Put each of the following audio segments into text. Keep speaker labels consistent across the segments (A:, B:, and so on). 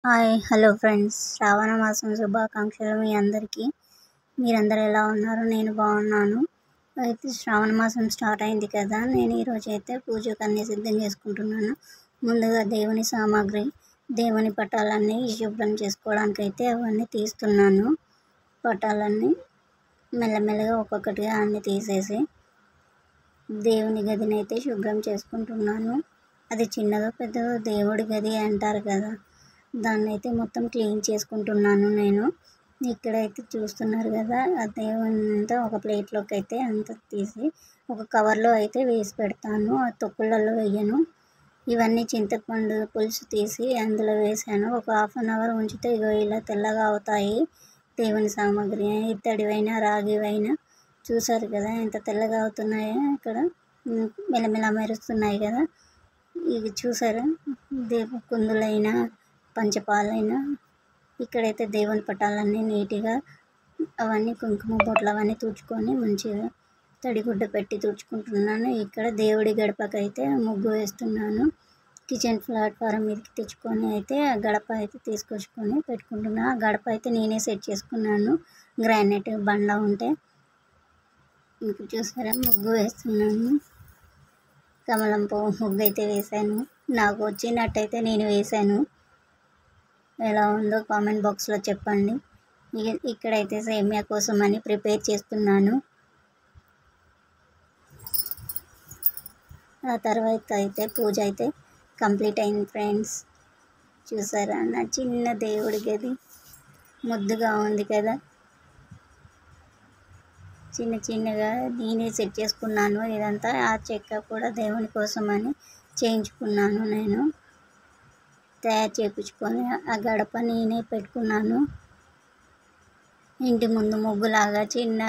A: Hi hello friends, శ్రావణ మాసం శుభాకాంక్షలు మీ అందరికీ. మీరందరూ ఎలా ఉన్నారు? నేను బాగున్నాను. అయితే శ్రావణ మాసం స్టార్ట్ అయింది కదా, నేను ఈరోజు అయితే పూజకు అన్నీ సిద్ధం చేసుకుంటున్నాను. ముందుగా దేవుని సామాగ్రి, దేవుని పటాలన్నీ శుభ్రం చేసుకోవడానికి అయితే అవన్నీ తీస్తున్నాను. పటాలన్నీ మెల్లమెల్లగా ఒక్కొక్కటిగా అన్నీ తీసేసి దేవుని గదిని అయితే శుభ్రం చేసుకుంటున్నాను. అది చిన్నదో పెద్దదో దేవుడి గది అంటారు కదా, దాన్ని అయితే మొత్తం క్లీన్ చేసుకుంటున్నాను నేను. ఇక్కడైతే చూస్తున్నారు కదా, ఆ దేవుని అంతా ఒక ప్లేట్లోకి అయితే అంతా తీసి ఒక కవర్లో అయితే వేసి పెడతాను. ఆ తొక్కులలో వేయను. ఇవన్నీ చింతపండు పులుసు తీసి అందులో వేసాను. ఒక 1/2 అవర్ ఉంచితే ఇగో ఇలా తెల్లగా అవుతాయి. దేవుని సామాగ్రి ఇత్తడివైనా రాగివైనా చూసారు కదా ఎంత తెల్లగా అవుతున్నాయో. ఇక్కడ మెలమెల మెరుస్తున్నాయి కదా, ఇవి చూసారా? కుందులైనా పంచపాలైనా ఇక్కడైతే దేవుని పటాలన్నీ నీట్గా అవన్నీ కుంకుమ బొట్లు అవన్నీ తుడుచుకొని మంచిగా తడిగుడ్డ పెట్టి తుడుచుకుంటున్నాను. ఇక్కడ దేవుడి గడపకైతే ముగ్గు వేస్తున్నాను. కిచెన్ ప్లాట్ఫారం మీదకి తెచ్చుకొని అయితే ఆ గడప అయితే తీసుకొచ్చుకొని పెట్టుకుంటున్నాను. ఆ గడప అయితే నేనే సెట్ చేసుకున్నాను, గ్రానైట్ బండ ఉంటే. మీకు చూసారా, ముగ్గు వేస్తున్నాను. కమలం పువ్వు ముగ్గు అయితే వేశాను. నాకు వచ్చినట్టయితే నేను వేశాను. ఎలా ఉందో కామెంట్ బాక్స్లో చెప్పండి. ఇక్కడైతే సేమియా కోసం అని ప్రిపేర్ చేస్తున్నాను. ఆ తర్వాత అయితే పూజ అయితే కంప్లీట్ అయింది ఫ్రెండ్స్. చూసారా, నా చిన్న దేవుడి గది ముద్దుగా ఉంది కదా. చిన్న చిన్నగా నేనే సెట్ చేసుకున్నాను. ఇదంతా ఆ చెక్క కూడా దేవుని కోసం అని చేయించుకున్నాను. నేను తయారు చేయించుకొని ఆ గడప నేనే పెట్టుకున్నాను. ఇంటి ముందు ముగ్గులాగా చిన్న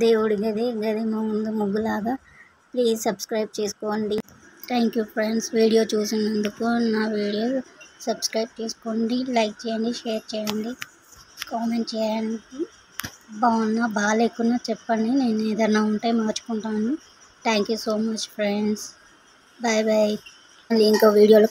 A: దేవుడి గది ముందు ముగ్గులాగా. ప్లీజ్ సబ్స్క్రైబ్ చేసుకోండి. థ్యాంక్ యూ ఫ్రెండ్స్, వీడియో చూసినందుకు. నా వీడియో సబ్స్క్రైబ్ చేసుకోండి, లైక్ చేయండి, షేర్ చేయండి, కామెంట్ చేయండి. బాగున్నా బాగాలేకున్నా చెప్పండి, నేను ఏదైనా ఉంటే మార్చుకుంటాను. Thank you so much friends. Bye bye. మళ్ళీ ఇంకో వీడియోలో